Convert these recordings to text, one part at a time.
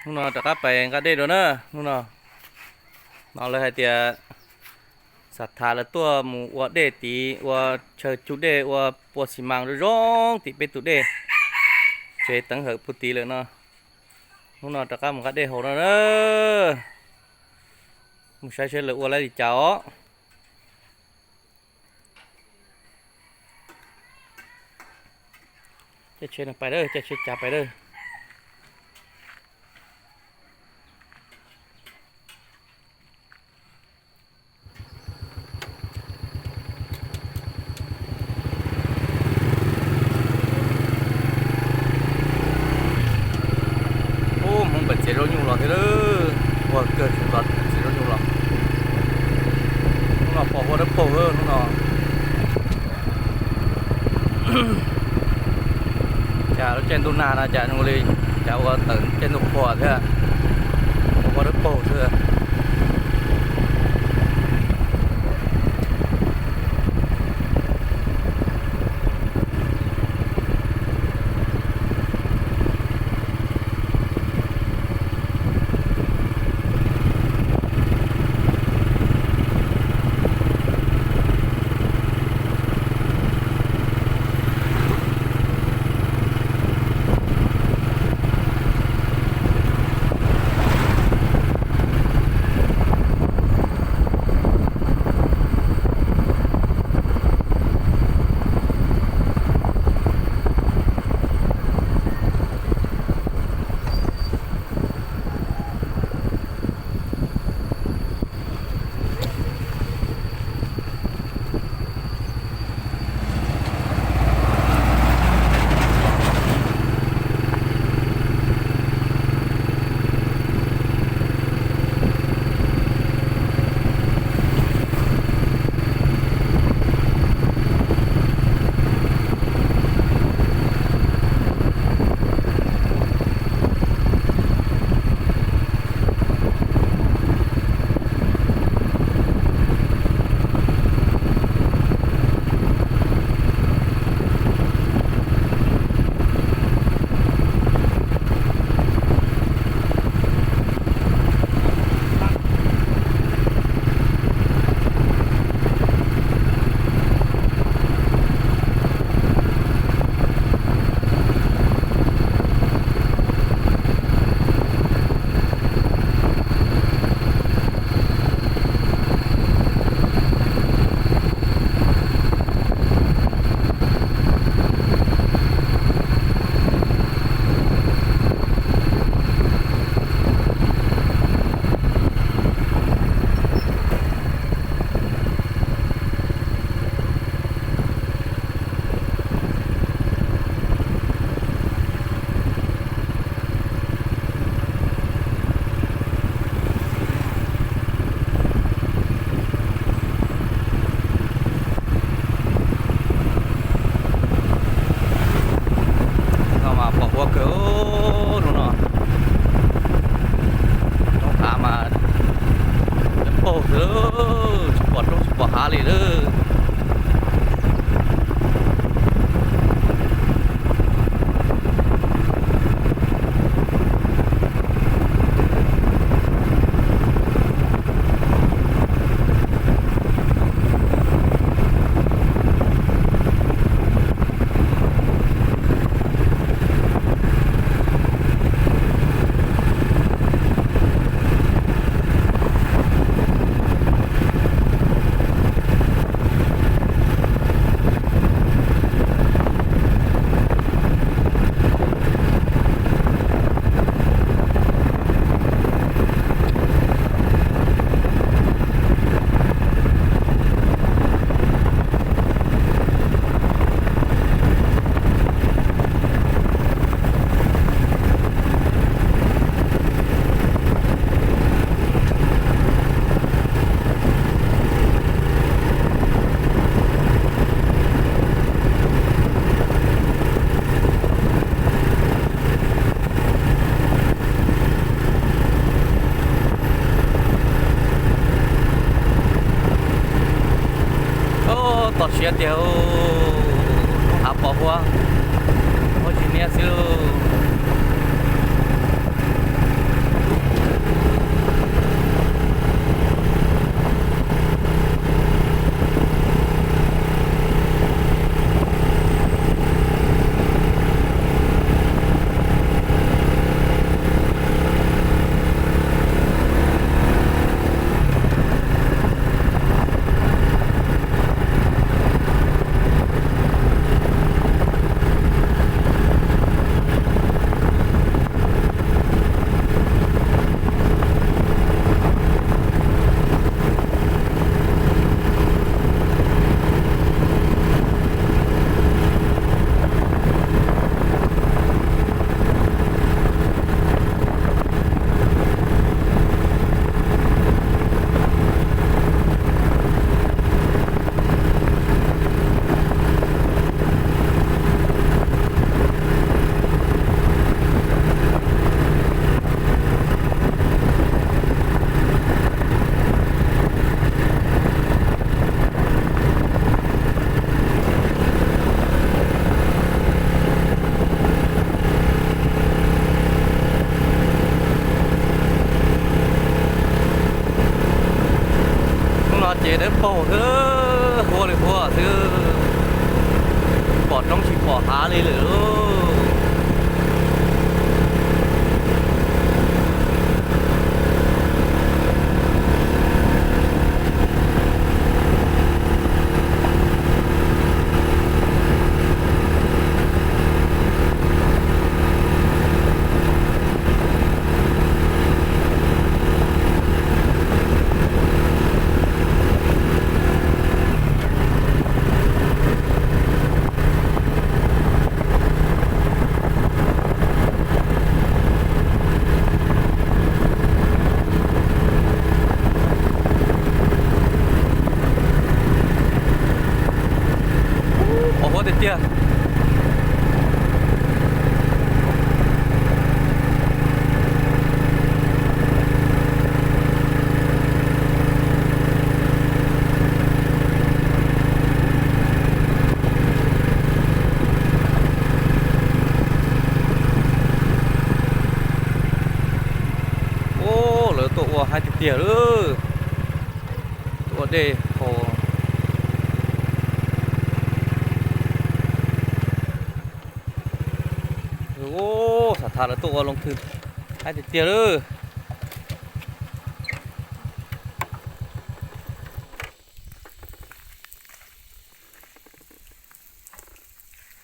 นู่นน่ะแต่ก็ไปก็ได้ด้วยเนอะนู่นน่ะเอาเลยให้เตียศรัทธาแล้วตัวหมู่อวดเดตีอวดเชิดจุดเดอวดปวดสิมังร้องติเป็นตุเดเจตั้งเหอะพุตีเลยเนาะนู่นน่ะแต่ก็มันก็ได้หัวเนอะมึงใช้เชิดเลยอวดอะไรดิเจ้าจะเชิดไปเด้อจะเชิดจับไปเด้อโอ้มึงเป็นเสียรถยุ่งหรอเด้อว่าเกิดรถเสียรถยุ่งหรอนู่นน่ะพอหัวน้ำโป่งนู่นน่ะchả nó trên tuna là chả nó đi chả qua tận trên tụ bò thế à qua đất bò thế à nó mà bỏ qua cửa luôn rồi nó thả mà đấm bò nữa chụp bỏ há liền nữa tọt xe tiêu thả bỏ qua ôi chị nghe siêu chế đến bỏ thứ hoa được hoa thứ bỏ trong chỉ bỏ há đi nữa chưa ô lỡ tụ 20 tiền nữa tụ đây hồ ôสถานตัวลงทุนให้เตี้ยเลย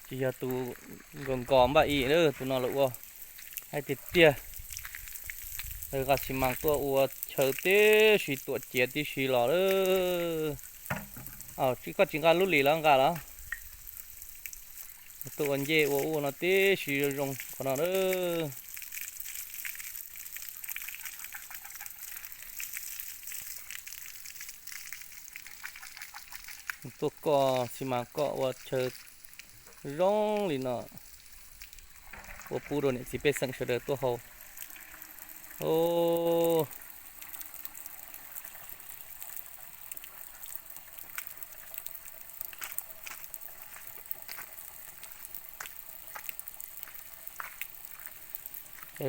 จีจะตูกงกอมบ่อีเด้อตัวนอนละวัวให้เตี้ยเลยก็ชิมังตัววัวเชิดเตี้ยสีตัวเจี๊ยที่สีหล่อเด้ออ้าวจีก็จิงการลุ้นหลีแล้วกันแล้วตัวอันเย่วัวnó té xì rong còn nó nữaตัวก็สิมาก็ว่าเชิดร้องลีน่ะว่าปูโดนเนี่ยสิเป็นสังเฉดตัวเขาโอ้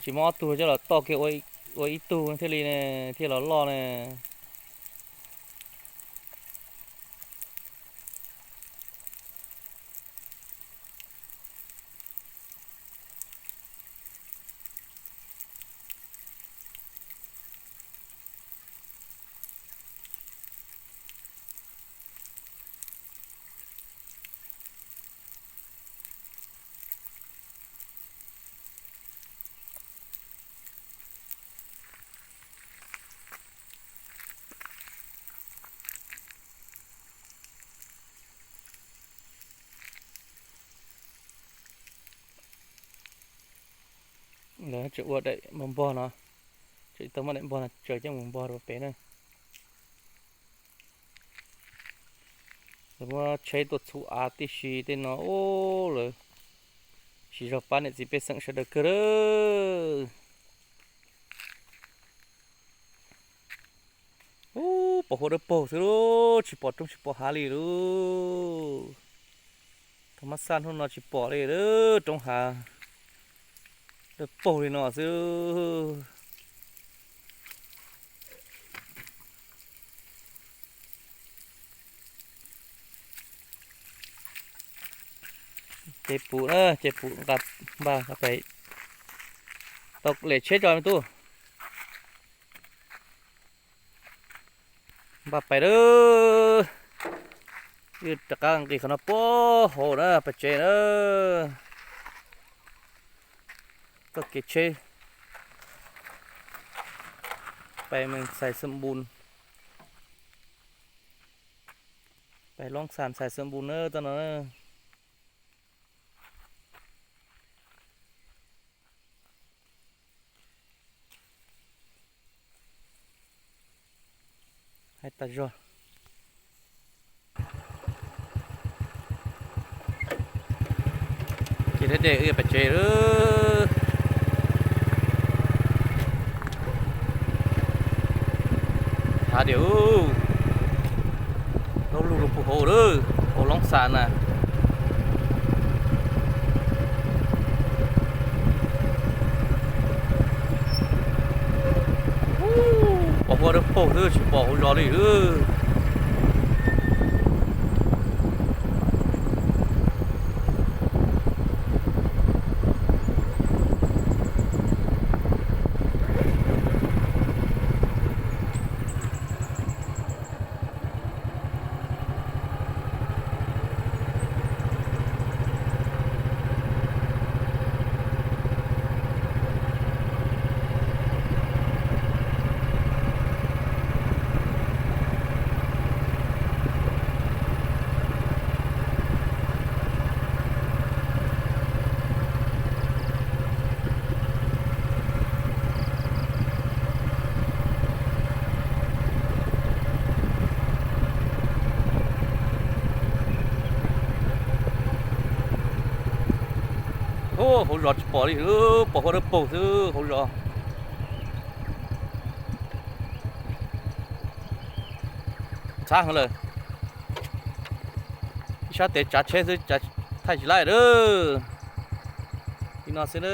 chỉ mót tu cho là to kiểu ôi tu thế này thế là lo này đó chịu vượt đấy mầm bò nó chịu tao mà đấy bò là trời cho mầm bò rồi bé này rồi mà chơi tuột su á tí xí tên nó ô rồi xí rồi bán này chỉ biết sang sẽ được cơ ô bỏ hồ được bỏ rồi chỉ bỏ trong chỉ bỏ hà lì rồi thằng mắt san hôm nó chỉ bỏ đây đó trong hà được bầu thì nó chứ chế phụ nữa chế phụ gặp bà gặp phải tộc lệ chết rồi tu bà phải đó như tất cả cái nó bó hồ đó phải chế nữaก็เกชไปมันใส่สมบูรณ์ไปลองสารใส่สมบูรณ์เนอะตอนนั้นให้ตัดจอกินได้เด็กไปเจอเดี๋ยวเราลูกโหเด้อโหลองสารน่ะบอกว่าเด้อโหเด้อชิบอกรอเลยเด้อ好热bỏ đi bỏ qua đó bỏ thứ好热sáng hơn rồi sao để chặt chết chứ chặt thay chỉ lại đó đi nó sẽ đó